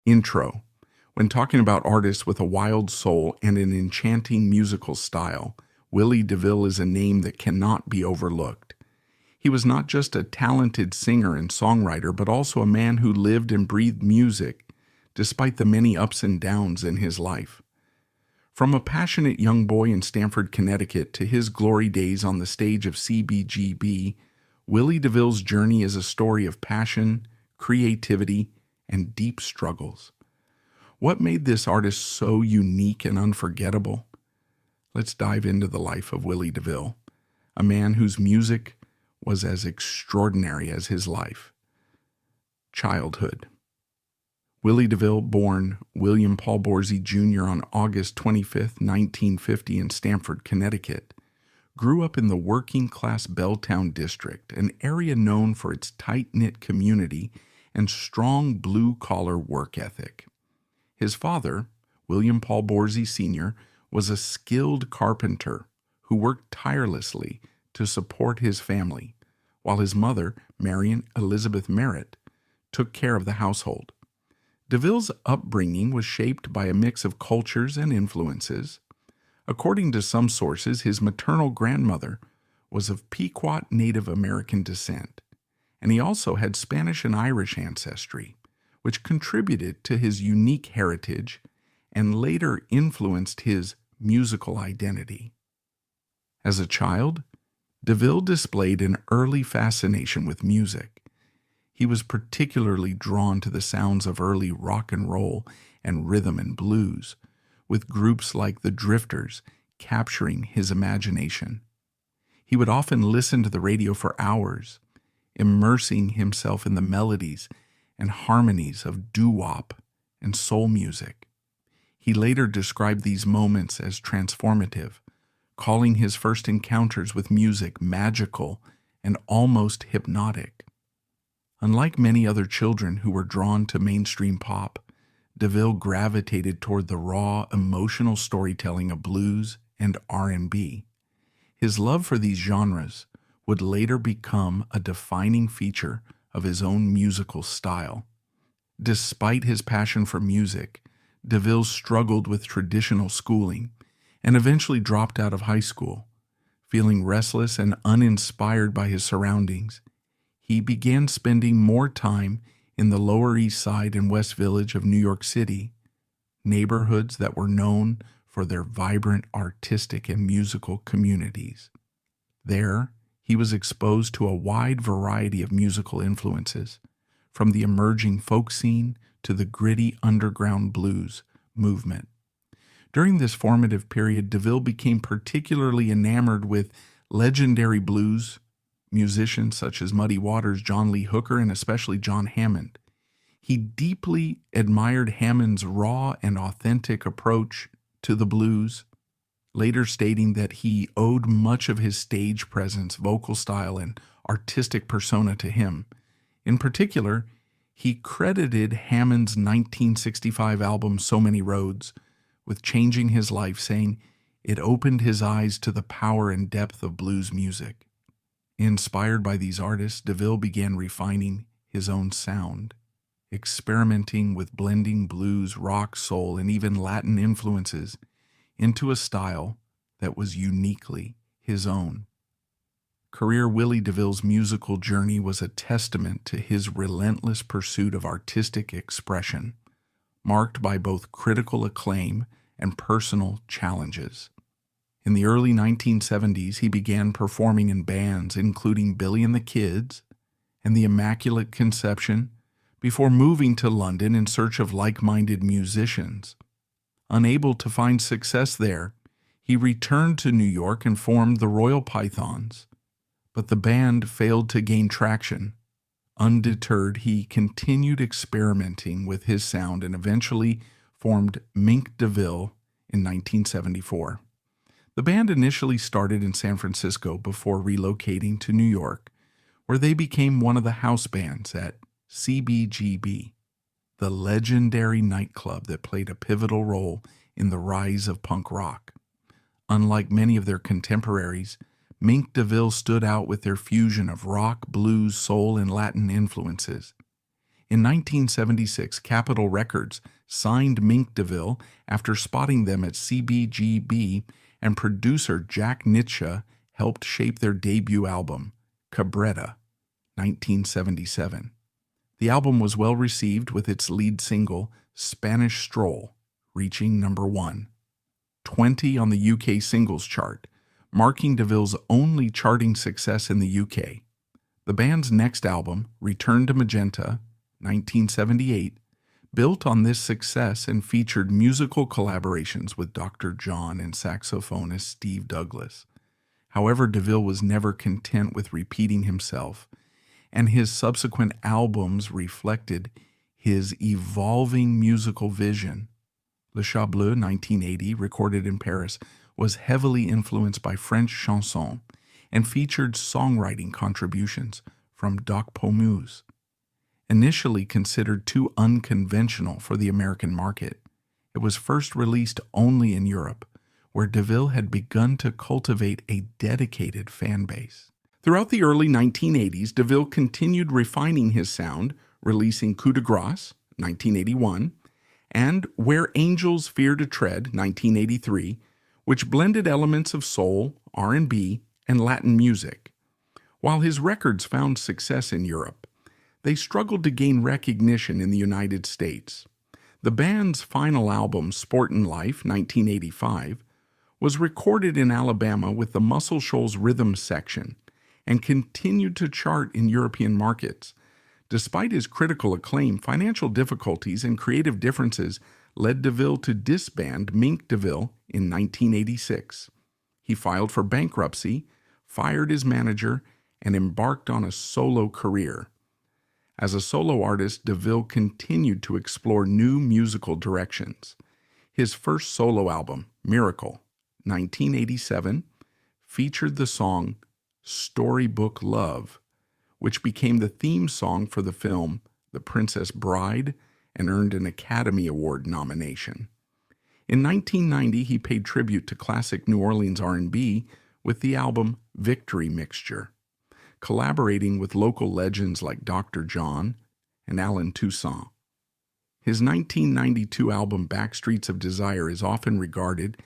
Intro. When talking about artists with a wild soul and an enchanting musical style, Willie DeVille is a name that cannot be overlooked. He was not just a talented singer and songwriter, but also a man who lived and breathed music, despite the many ups and downs in his life. From a passionate young boy in Stamford, Connecticut, to his glory days on the stage of CBGB, Willie DeVille's journey is a story of passion, creativity, and deep struggles. What made this artist so unique and unforgettable? Let's dive into the life of Willie DeVille, a man whose music was as extraordinary as his life. Childhood. Willie DeVille, born William Paul Borsey Jr. on August 25, 1950 in Stamford, Connecticut, grew up in the working-class Belltown district, an area known for its tight-knit community and strong blue-collar work ethic. His father, William Paul Borsey Sr., was a skilled carpenter who worked tirelessly to support his family, while his mother, Marion Elizabeth Merritt, took care of the household. DeVille's upbringing was shaped by a mix of cultures and influences. According to some sources, his maternal grandmother was of Pequot Native American descent, and he also had Spanish and Irish ancestry, which contributed to his unique heritage and later influenced his musical identity. As a child, DeVille displayed an early fascination with music. He was particularly drawn to the sounds of early rock and roll and rhythm and blues, with groups like the Drifters capturing his imagination. He would often listen to the radio for hours, immersing himself in the melodies and harmonies of doo-wop and soul music. He later described these moments as transformative, calling his first encounters with music magical and almost hypnotic. Unlike many other children who were drawn to mainstream pop, DeVille gravitated toward the raw, emotional storytelling of blues and R&B. His love for these genres would later become a defining feature of his own musical style. Despite his passion for music, DeVille struggled with traditional schooling and eventually dropped out of high school. Feeling restless and uninspired by his surroundings, he began spending more time in the Lower East Side and West Village of New York City, neighborhoods that were known for their vibrant artistic and musical communities. There, he was exposed to a wide variety of musical influences, from the emerging folk scene to the gritty underground blues movement. During this formative period, DeVille became particularly enamored with legendary blues musicians such as Muddy Waters, John Lee Hooker, and especially John Hammond. He deeply admired Hammond's raw and authentic approach to the blues, later stating that he owed much of his stage presence, vocal style, and artistic persona to him. In particular, he credited Hammond's 1965 album So Many Roads with changing his life, saying it opened his eyes to the power and depth of blues music. Inspired by these artists, DeVille began refining his own sound, experimenting with blending blues, rock, soul, and even Latin influences into a style that was uniquely his own. Career Willie DeVille's musical journey was a testament to his relentless pursuit of artistic expression, marked by both critical acclaim and personal challenges. In the early 1970s, he began performing in bands including Billy and the Kids and the Immaculate Conception before moving to London in search of like-minded musicians. Unable to find success there, he returned to New York and formed the Royal Pythons, but the band failed to gain traction. Undeterred, he continued experimenting with his sound and eventually formed Mink DeVille in 1974. The band initially started in San Francisco before relocating to New York, where they became one of the house bands at CBGB, the legendary nightclub that played a pivotal role in the rise of punk rock. Unlike many of their contemporaries, Mink DeVille stood out with their fusion of rock, blues, soul, and Latin influences. In 1976, Capitol Records signed Mink DeVille after spotting them at CBGB, and producer Jack Nitzsche helped shape their debut album, Cabretta, 1977. The album was well received, with its lead single, Spanish Stroll, reaching number 1, 20 on the UK singles chart, marking DeVille's only charting success in the UK. The band's next album, Return to Magenta, 1978, built on this success and featured musical collaborations with Dr. John and saxophonist Steve Douglas. However, DeVille was never content with repeating himself, and his subsequent albums reflected his evolving musical vision. Le Chat Bleu, 1980, recorded in Paris, was heavily influenced by French chansons and featured songwriting contributions from Doc Pomus. Initially considered too unconventional for the American market, it was first released only in Europe, where DeVille had begun to cultivate a dedicated fan base. Throughout the early 1980s, DeVille continued refining his sound, releasing Coup de Grâce, 1981, and Where Angels Fear to Tread, 1983, which blended elements of soul, R&B, and Latin music. While his records found success in Europe, they struggled to gain recognition in the United States. The band's final album, Sportin' Life, 1985, was recorded in Alabama with the Muscle Shoals Rhythm section and continued to chart in European markets. Despite his critical acclaim, financial difficulties and creative differences led DeVille to disband Mink DeVille in 1986. He filed for bankruptcy, fired his manager, and embarked on a solo career. As a solo artist, DeVille continued to explore new musical directions. His first solo album, Miracle, 1987, featured the song Storybook Love, which became the theme song for the film The Princess Bride and earned an Academy Award nomination. In 1990, he paid tribute to classic New Orleans R&B with the album Victory Mixture, collaborating with local legends like Dr. John and Alan Toussaint. His 1992 album Backstreets of Desire is often regarded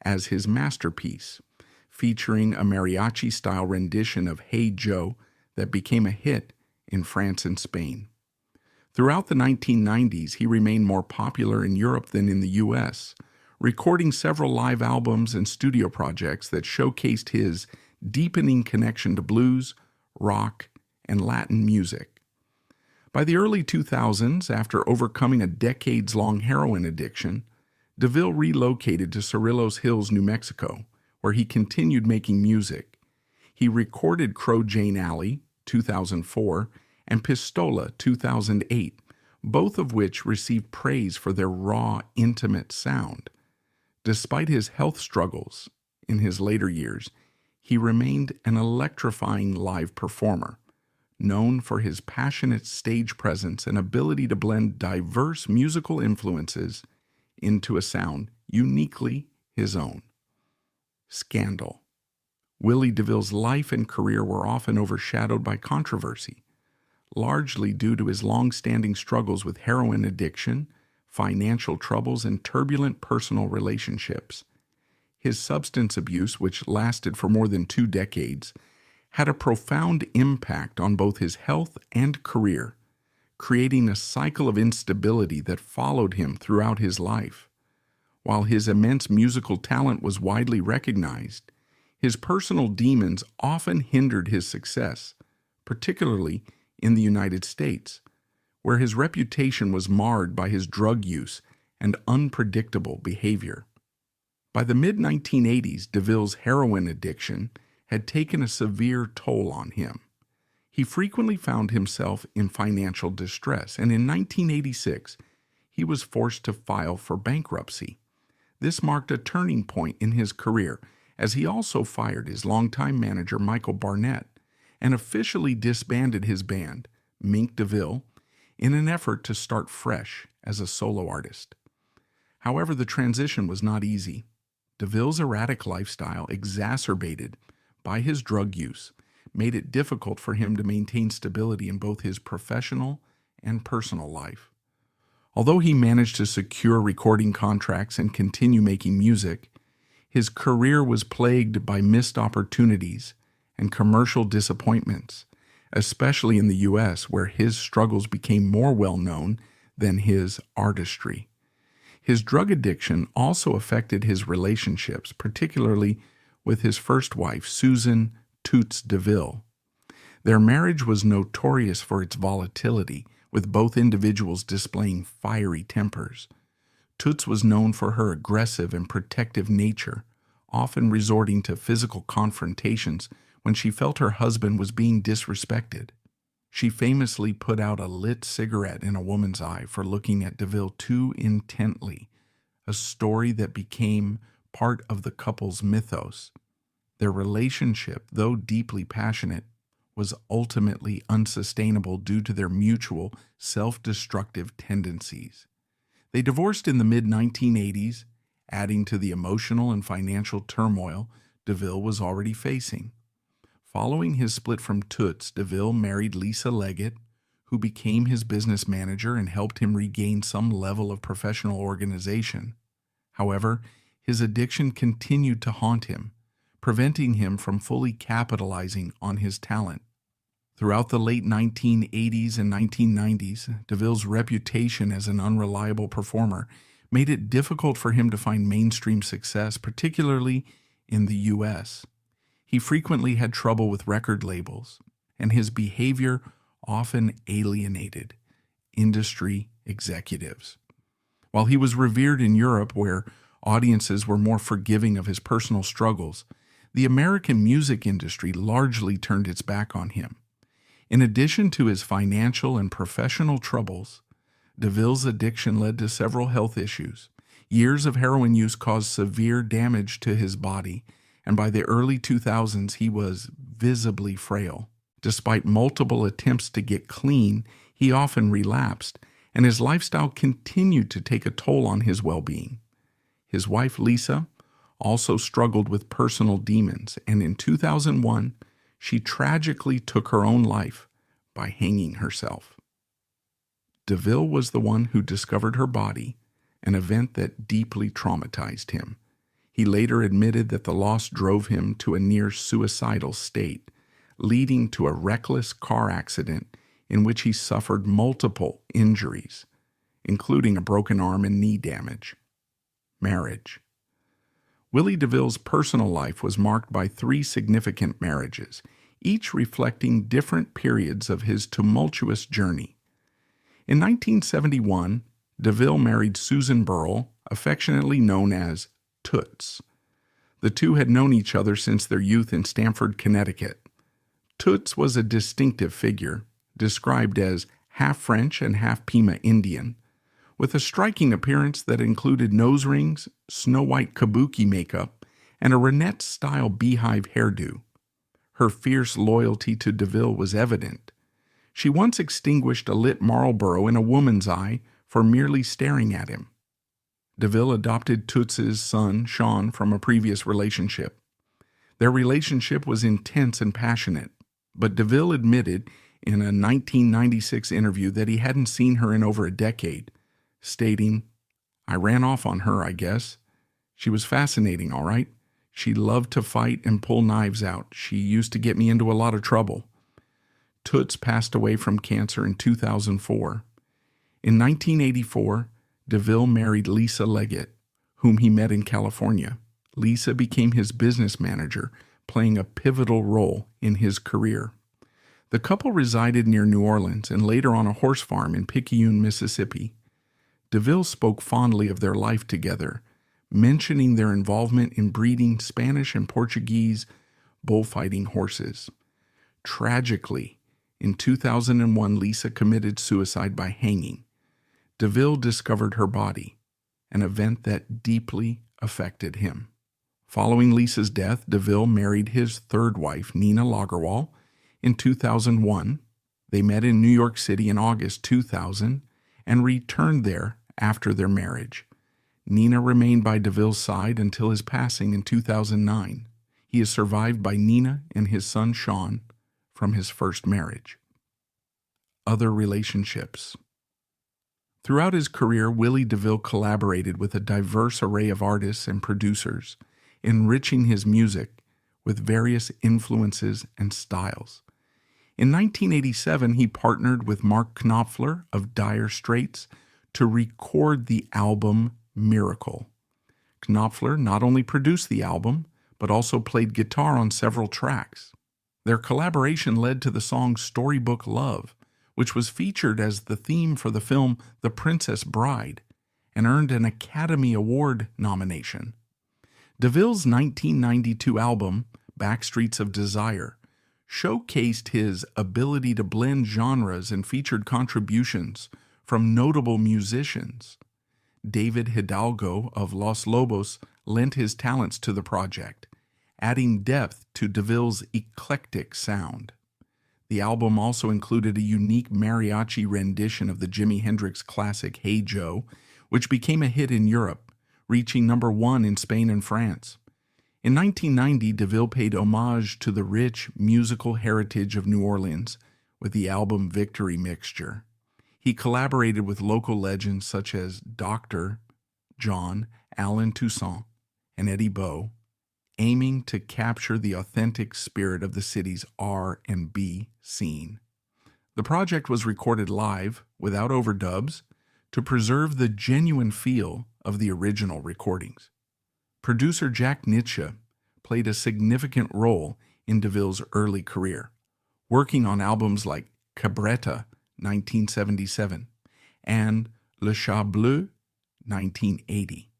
as his masterpiece, featuring a mariachi-style rendition of Hey Joe that became a hit in France and Spain. Throughout the 1990s, he remained more popular in Europe than in the U.S., recording several live albums and studio projects that showcased his deepening connection to blues, rock, and Latin music. By the early 2000s, after overcoming a decades-long heroin addiction, DeVille relocated to Cerrillos Hills, New Mexico, where he continued making music. He recorded Crow Jane Alley, 2004, and Pistola, 2008, both of which received praise for their raw, intimate sound. Despite his health struggles in his later years, he remained an electrifying live performer, known for his passionate stage presence and ability to blend diverse musical influences into a sound uniquely his own. Scandal. Willie DeVille's life and career were often overshadowed by controversy, largely due to his long-standing struggles with heroin addiction, financial troubles, and turbulent personal relationships. His substance abuse, which lasted for more than 2 decades, had a profound impact on both his health and career, creating a cycle of instability that followed him throughout his life. While his immense musical talent was widely recognized, his personal demons often hindered his success, particularly in the United States, where his reputation was marred by his drug use and unpredictable behavior. By the mid-1980s, DeVille's heroin addiction had taken a severe toll on him. He frequently found himself in financial distress, and in 1986, he was forced to file for bankruptcy. This marked a turning point in his career, as he also fired his longtime manager Michael Barnett and officially disbanded his band, Mink DeVille, in an effort to start fresh as a solo artist. However, the transition was not easy. DeVille's erratic lifestyle, exacerbated by his drug use, made it difficult for him to maintain stability in both his professional and personal life. Although he managed to secure recording contracts and continue making music, his career was plagued by missed opportunities and commercial disappointments, especially in the U.S., where his struggles became more well-known than his artistry. His drug addiction also affected his relationships, particularly with his first wife, Susan Toots DeVille. Their marriage was notorious for its volatility, with both individuals displaying fiery tempers. Toots was known for her aggressive and protective nature, often resorting to physical confrontations when she felt her husband was being disrespected. She famously put out a lit cigarette in a woman's eye for looking at DeVille too intently, a story that became part of the couple's mythos. Their relationship, though deeply passionate, was ultimately unsustainable due to their mutual self-destructive tendencies. They divorced in the mid-1980s, adding to the emotional and financial turmoil DeVille was already facing. Following his split from Toots, DeVille married Lisa Leggett, who became his business manager and helped him regain some level of professional organization. However, his addiction continued to haunt him, preventing him from fully capitalizing on his talent. Throughout the late 1980s and 1990s, DeVille's reputation as an unreliable performer made it difficult for him to find mainstream success, particularly in the U.S. He frequently had trouble with record labels, and his behavior often alienated industry executives. While he was revered in Europe, where audiences were more forgiving of his personal struggles, the American music industry largely turned its back on him. In addition to his financial and professional troubles, DeVille's addiction led to several health issues. Years of heroin use caused severe damage to his body, and by the early 2000s he was visibly frail. Despite multiple attempts to get clean, he often relapsed, and his lifestyle continued to take a toll on his well-being. His wife, Lisa, also struggled with personal demons, and in 2001, she tragically took her own life by hanging herself. DeVille was the one who discovered her body, an event that deeply traumatized him. He later admitted that the loss drove him to a near-suicidal state, leading to a reckless car accident in which he suffered multiple injuries, including a broken arm and knee damage. Marriage. Willie DeVille's personal life was marked by 3 significant marriages, each reflecting different periods of his tumultuous journey. In 1971, DeVille married Susan Burrell, affectionately known as Toots. The two had known each other since their youth in Stamford, Connecticut. Toots was a distinctive figure, described as half French and half Pima Indian, with a striking appearance that included nose rings, snow-white kabuki makeup, and a Renette-style beehive hairdo. Her fierce loyalty to DeVille was evident. She once extinguished a lit Marlboro in a woman's eye for merely staring at him. DeVille adopted Toots's son, Sean, from a previous relationship. Their relationship was intense and passionate, but DeVille admitted in a 1996 interview that he hadn't seen her in over a decade, stating, "I ran off on her, I guess. She was fascinating, all right. She loved to fight and pull knives out. She used to get me into a lot of trouble." Toots passed away from cancer in 2004. In 1984, DeVille married Lisa Leggett, whom he met in California. Lisa became his business manager, playing a pivotal role in his career. The couple resided near New Orleans and later on a horse farm in Picayune, Mississippi. DeVille spoke fondly of their life together, mentioning their involvement in breeding Spanish and Portuguese bullfighting horses. Tragically, in 2001, Lisa committed suicide by hanging. DeVille discovered her body, an event that deeply affected him. Following Lisa's death, DeVille married his third wife, Nina Lagerwall, in 2001. They met in New York City in August 2000 and returned there after their marriage. Nina remained by DeVille's side until his passing in 2009. He is survived by Nina and his son Sean from his first marriage. Other relationships. Throughout his career, Willie DeVille collaborated with a diverse array of artists and producers, enriching his music with various influences and styles. In 1987, he partnered with Mark Knopfler of Dire Straits to record the album Miracle. Knopfler not only produced the album, but also played guitar on several tracks. Their collaboration led to the song Storybook Love, which was featured as the theme for the film The Princess Bride and earned an Academy Award nomination. DeVille's 1992 album, Backstreets of Desire, showcased his ability to blend genres and featured contributions from notable musicians. David Hidalgo of Los Lobos lent his talents to the project, adding depth to DeVille's eclectic sound. The album also included a unique mariachi rendition of the Jimi Hendrix classic Hey Joe, which became a hit in Europe, reaching #1 in Spain and France. In 1990, DeVille paid homage to the rich musical heritage of New Orleans with the album Victory Mixture. He collaborated with local legends such as Dr. John, Allen Toussaint, and Eddie Bow, aiming to capture the authentic spirit of the city's R&B scene. The project was recorded live, without overdubs, to preserve the genuine feel of the original recordings. Producer Jack Nietzsche played a significant role in DeVille's early career, working on albums like Cabretta, 1977, and Le Chat Bleu, 1980.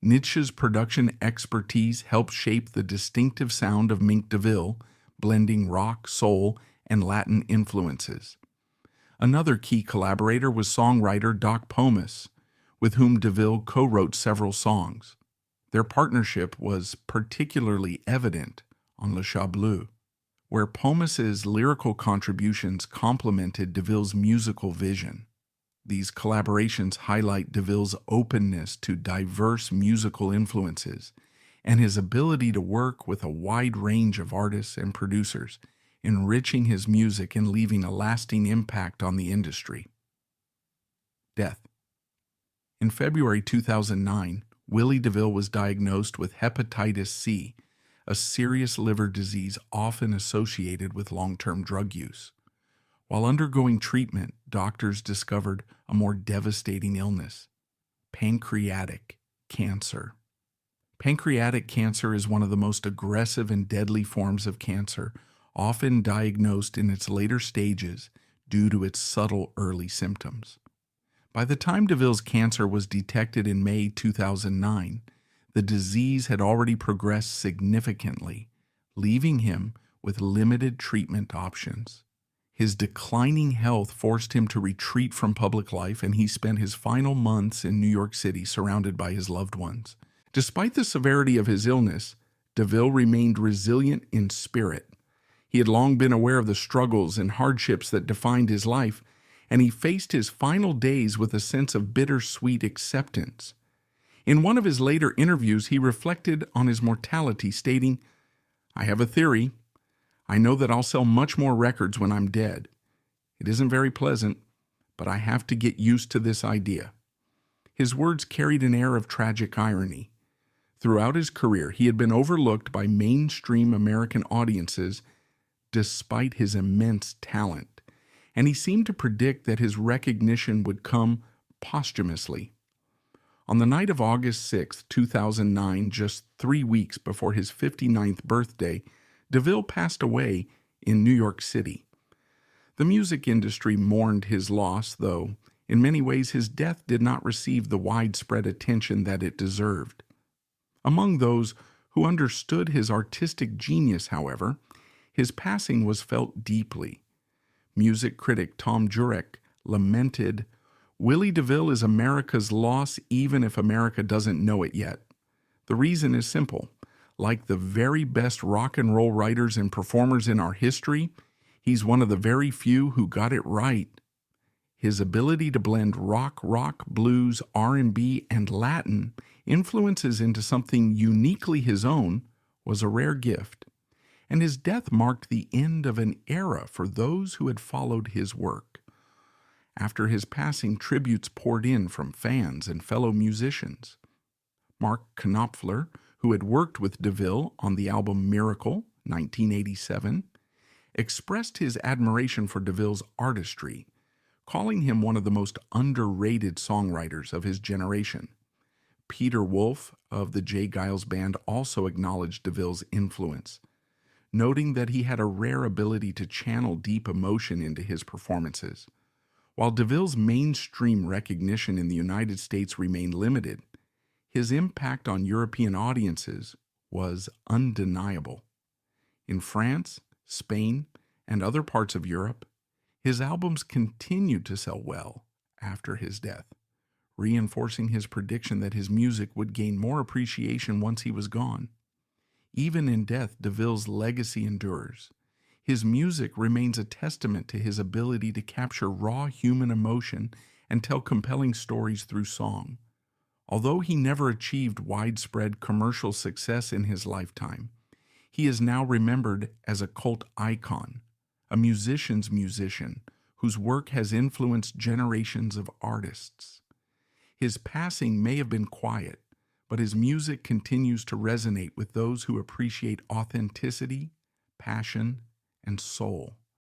Nietzsche's production expertise helped shape the distinctive sound of Mink DeVille, blending rock, soul, and Latin influences. Another key collaborator was songwriter Doc Pomus, with whom DeVille co-wrote several songs. Their partnership was particularly evident on Le Chat Bleu, where Pomus's lyrical contributions complemented DeVille's musical vision. These collaborations highlight DeVille's openness to diverse musical influences and his ability to work with a wide range of artists and producers, enriching his music and leaving a lasting impact on the industry. Death. In February 2009, Willie DeVille was diagnosed with hepatitis C, a serious liver disease often associated with long-term drug use. While undergoing treatment, doctors discovered a more devastating illness: pancreatic cancer. Pancreatic cancer is one of the most aggressive and deadly forms of cancer, often diagnosed in its later stages due to its subtle early symptoms. By the time DeVille's cancer was detected in May 2009, the disease had already progressed significantly, leaving him with limited treatment options. His declining health forced him to retreat from public life, and he spent his final months in New York City surrounded by his loved ones. Despite the severity of his illness, DeVille remained resilient in spirit. He had long been aware of the struggles and hardships that defined his life, and he faced his final days with a sense of bittersweet acceptance. In one of his later interviews, he reflected on his mortality, stating, "I have a theory. I know that I'll sell much more records when I'm dead. It isn't very pleasant, but I have to get used to this idea." His words carried an air of tragic irony. Throughout his career, he had been overlooked by mainstream American audiences despite his immense talent, and he seemed to predict that his recognition would come posthumously. On the night of August 6, 2009, just 3 weeks before his 59th birthday, DeVille passed away in New York City. The music industry mourned his loss, though in many ways his death did not receive the widespread attention that it deserved. Among those who understood his artistic genius, however, his passing was felt deeply. Music critic Tom Jurek lamented, "Willie DeVille is America's loss even if America doesn't know it yet. The reason is simple. Like the very best rock and roll writers and performers in our history, he's one of the very few who got it right. His ability to blend rock, blues, R&B, and Latin influences into something uniquely his own was a rare gift, and his death marked the end of an era for those who had followed his work. After his passing, tributes poured in from fans and fellow musicians. Mark Knopfler, who had worked with DeVille on the album Miracle, 1987, expressed his admiration for DeVille's artistry, calling him one of the most underrated songwriters of his generation. Peter Wolf of the J. Giles Band also acknowledged DeVille's influence, noting that he had a rare ability to channel deep emotion into his performances. While DeVille's mainstream recognition in the United States remained limited, his impact on European audiences was undeniable. In France, Spain, and other parts of Europe, his albums continued to sell well after his death, reinforcing his prediction that his music would gain more appreciation once he was gone. Even in death, DeVille's legacy endures. His music remains a testament to his ability to capture raw human emotion and tell compelling stories through song. Although he never achieved widespread commercial success in his lifetime, he is now remembered as a cult icon, a musician's musician whose work has influenced generations of artists. His passing may have been quiet, but his music continues to resonate with those who appreciate authenticity, passion, and soul.